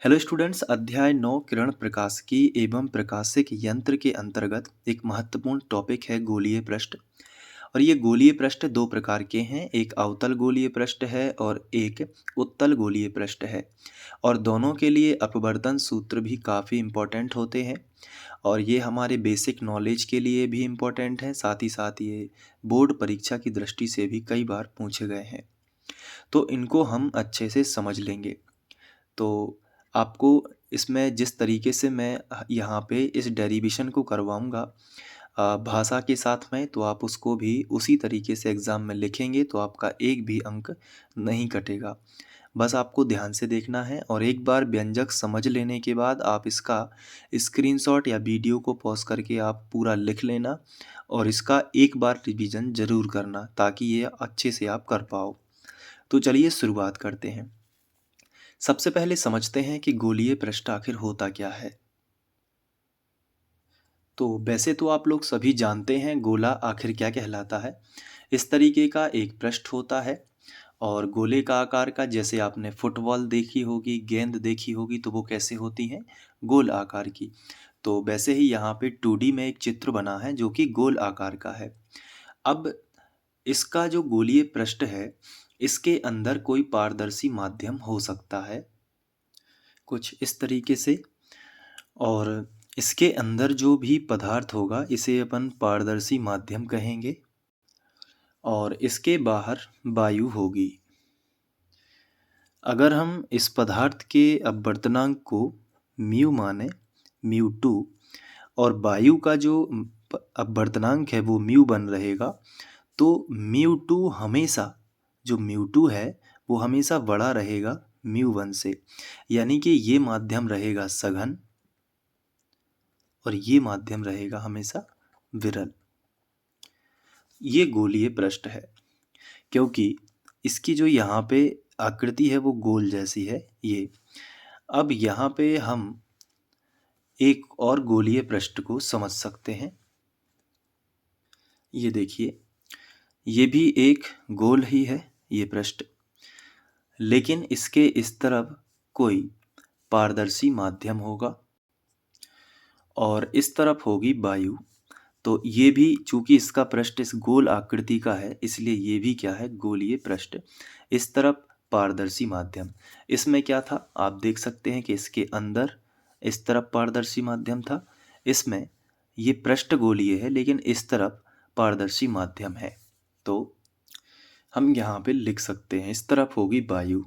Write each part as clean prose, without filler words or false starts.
Hello students, अध्याय 9 किरण प्रकाशिकी एवं प्रकाशिक यंत्र के अंतर्गत एक महत्वपूर्ण टॉपिक है गोलीय पृष्ठ। और ये गोलीय पृष्ठ दो प्रकार के हैं, एक अवतल गोलीय पृष्ठ है और एक उत्तल गोलीय पृष्ठ है। और दोनों के लिए अपवर्तन सूत्र भी काफ़ी इम्पोर्टेंट होते हैं और ये हमारे बेसिक नॉलेज के लिए भी इम्पोर्टेंट है, साथ ही साथ ये बोर्ड परीक्षा की दृष्टि से भी कई बार पूछे गए हैं। तो इनको हम अच्छे से समझ लेंगे। तो आपको इसमें जिस तरीके से मैं यहाँ पे इस डेरिवेशन को करवाऊँगा भाषा के साथ में, तो आप उसको भी उसी तरीके से एग्ज़ाम में लिखेंगे तो आपका एक भी अंक नहीं कटेगा। बस आपको ध्यान से देखना है और एक बार व्यंजक समझ लेने के बाद आप इसका स्क्रीनशॉट या वीडियो को पॉज़ करके आप पूरा लिख लेना और इसका एक बार रिवीजन ज़रूर करना ताकि ये अच्छे से आप कर पाओ। तो चलिए शुरुआत करते हैं। सबसे पहले समझते हैं कि गोलीय पृष्ठ आखिर होता क्या है। तो वैसे तो आप लोग सभी जानते हैं गोला आखिर क्या कहलाता है। इस तरीके का एक पृष्ठ होता है और गोले का आकार का, जैसे आपने फुटबॉल देखी होगी, गेंद देखी होगी, तो वो कैसे होती हैं, गोल आकार की। तो वैसे ही यहाँ पे 2D में एक चित्र बना है जो कि गोल आकार का है। अब इसका जो गोलीय पृष्ठ है, इसके अंदर कोई पारदर्शी माध्यम हो सकता है कुछ इस तरीके से, और इसके अंदर जो भी पदार्थ होगा इसे अपन पारदर्शी माध्यम कहेंगे और इसके बाहर वायु होगी। अगर हम इस पदार्थ के अपवर्तनांक को म्यू माने, म्यू2, और वायु का जो अपवर्तनांक है वो म्यू बन रहेगा, तो म्यू2 हमेशा, जो म्यू2 है वो हमेशा बड़ा रहेगा म्यू1 से, यानी कि ये माध्यम रहेगा सघन और ये माध्यम रहेगा हमेशा विरल। ये गोलीय पृष्ठ है क्योंकि इसकी जो यहाँ पे आकृति है वो गोल जैसी है ये। अब यहाँ पे हम एक और गोलीय पृष्ठ को समझ सकते हैं। ये देखिए, ये भी एक गोल ही है ये पृष्ठ, लेकिन इसके इस तरफ कोई पारदर्शी माध्यम होगा और इस तरफ होगी वायु। तो ये भी, चूंकि इसका पृष्ठ इस गोल आकृति का है, इसलिए ये भी क्या है, गोलीय पृष्ठ। इस तरफ पारदर्शी माध्यम। इसमें क्या था, आप देख सकते हैं कि इसके अंदर इस तरफ पारदर्शी माध्यम था, इसमें ये पृष्ठ गोलीय है लेकिन इस तरफ पारदर्शी माध्यम है। तो हम यहाँ पे लिख सकते हैं, इस तरफ होगी वायु।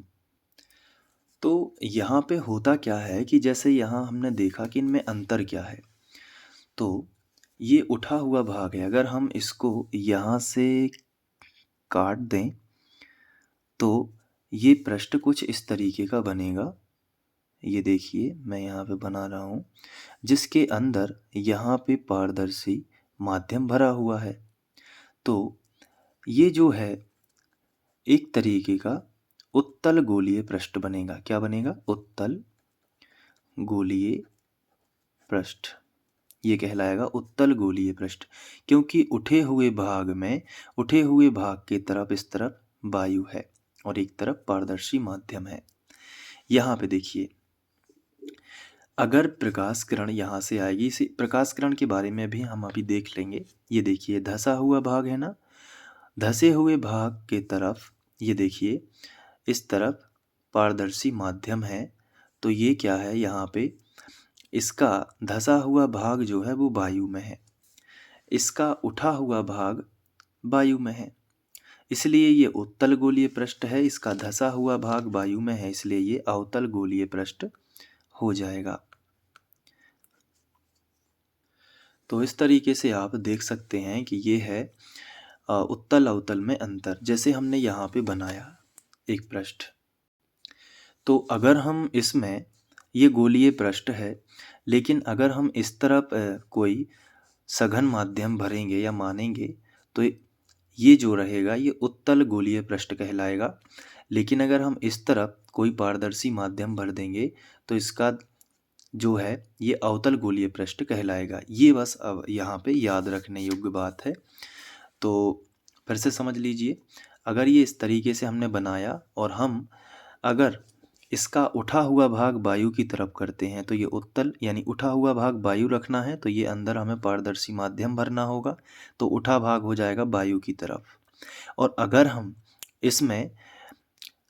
तो यहाँ पे होता क्या है कि जैसे यहाँ हमने देखा कि इनमें अंतर क्या है, तो ये उठा हुआ भाग है, अगर हम इसको यहाँ से काट दें तो ये पृष्ठ कुछ इस तरीके का बनेगा। ये देखिए, मैं यहाँ पे बना रहा हूँ, जिसके अंदर यहाँ पे पारदर्शी माध्यम भरा हुआ है। तो ये जो है एक तरीके का उत्तल गोलीय पृष्ठ बनेगा। क्या बनेगा, उत्तल गोलीय पृष्ठ। ये कहलाएगा उत्तल गोलीय पृष्ठ, क्योंकि उठे हुए भाग की तरफ इस तरफ वायु है और एक तरफ पारदर्शी माध्यम है। यहाँ पे देखिए, अगर प्रकाश किरण यहाँ से आएगी, इसी प्रकाश किरण के बारे में भी हम अभी देख लेंगे। ये देखिए, धंसा हुआ भाग है ना, धंसे हुए भाग के तरफ ये देखिए इस तरफ पारदर्शी माध्यम है। तो ये क्या है, यहाँ पे इसका धंसा हुआ भाग जो है वो वायु में है, इसका उठा हुआ भाग वायु में है, इसलिए ये उत्तल गोलीय पृष्ठ है। इसका धंसा हुआ भाग वायु में है, इसलिए ये अवतल गोलीय पृष्ठ हो जाएगा। तो इस तरीके से आप देख सकते हैं कि ये है उत्तल अवतल में अंतर। जैसे हमने यहाँ पे बनाया एक पृष्ठ, तो अगर हम इसमें, ये गोलीय पृष्ठ है, लेकिन अगर हम इस तरफ कोई सघन माध्यम भरेंगे या मानेंगे तो ये जो रहेगा ये उत्तल गोलीय पृष्ठ कहलाएगा। लेकिन अगर हम इस तरफ कोई पारदर्शी माध्यम भर देंगे तो इसका जो है ये अवतल गोलीय पृष्ठ कहलाएगा। ये बस अब यहाँ पे याद रखने योग्य बात है। तो फिर से समझ लीजिए, अगर ये इस तरीके से हमने बनाया और हम अगर इसका उठा हुआ भाग वायु की तरफ करते हैं तो ये उत्तल, यानी उठा हुआ भाग वायु रखना है तो ये अंदर हमें पारदर्शी माध्यम भरना होगा, तो उठा भाग हो जाएगा वायु की तरफ। और अगर हम इसमें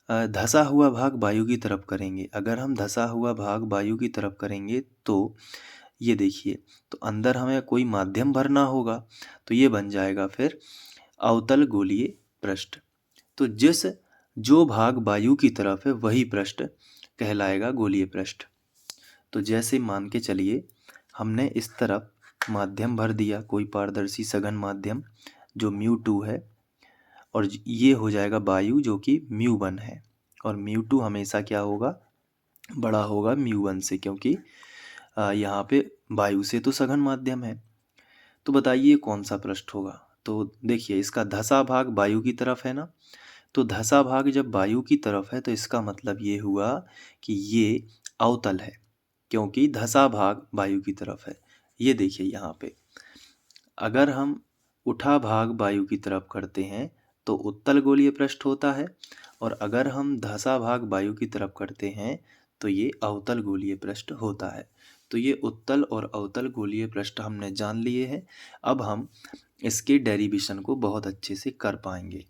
धँसा हुआ भाग वायु की तरफ करेंगे, अगर हम धँसा हुआ भाग वायु की तरफ करेंगे तो ये देखिए, तो अंदर हमें कोई माध्यम भरना होगा, तो ये बन जाएगा फिर अवतल गोलीय पृष्ठ। तो जो भाग वायु की तरफ है वही पृष्ठ कहलाएगा गोलीय पृष्ठ। तो जैसे मान के चलिए हमने इस तरफ माध्यम भर दिया, कोई पारदर्शी सघन माध्यम जो μ2 है, और ये हो जाएगा वायु जो कि μ1 है, और μ2 हमेशा क्या होगा, बड़ा होगा μ1 से, क्योंकि यहाँ पे वायु से तो सघन माध्यम है। तो बताइए कौन सा पृष्ठ होगा। तो देखिए इसका धँसा भाग वायु की तरफ है ना, तो धँसा भाग जब वायु की तरफ है तो इसका मतलब ये हुआ कि ये अवतल है, क्योंकि धँसा भाग वायु की तरफ है। ये देखिए यहाँ पे अगर हम उठा भाग वायु की तरफ करते हैं तो उत्तल गोलीय पृष्ठ होता है, और अगर हम धँसा भाग वायु की तरफ करते हैं तो ये अवतल गोलीय पृष्ठ होता है। तो ये उत्तल और अवतल गोलीय पृष्ठ हमने जान लिए हैं। अब हम इसके डेरिवेशन को बहुत अच्छे से कर पाएंगे।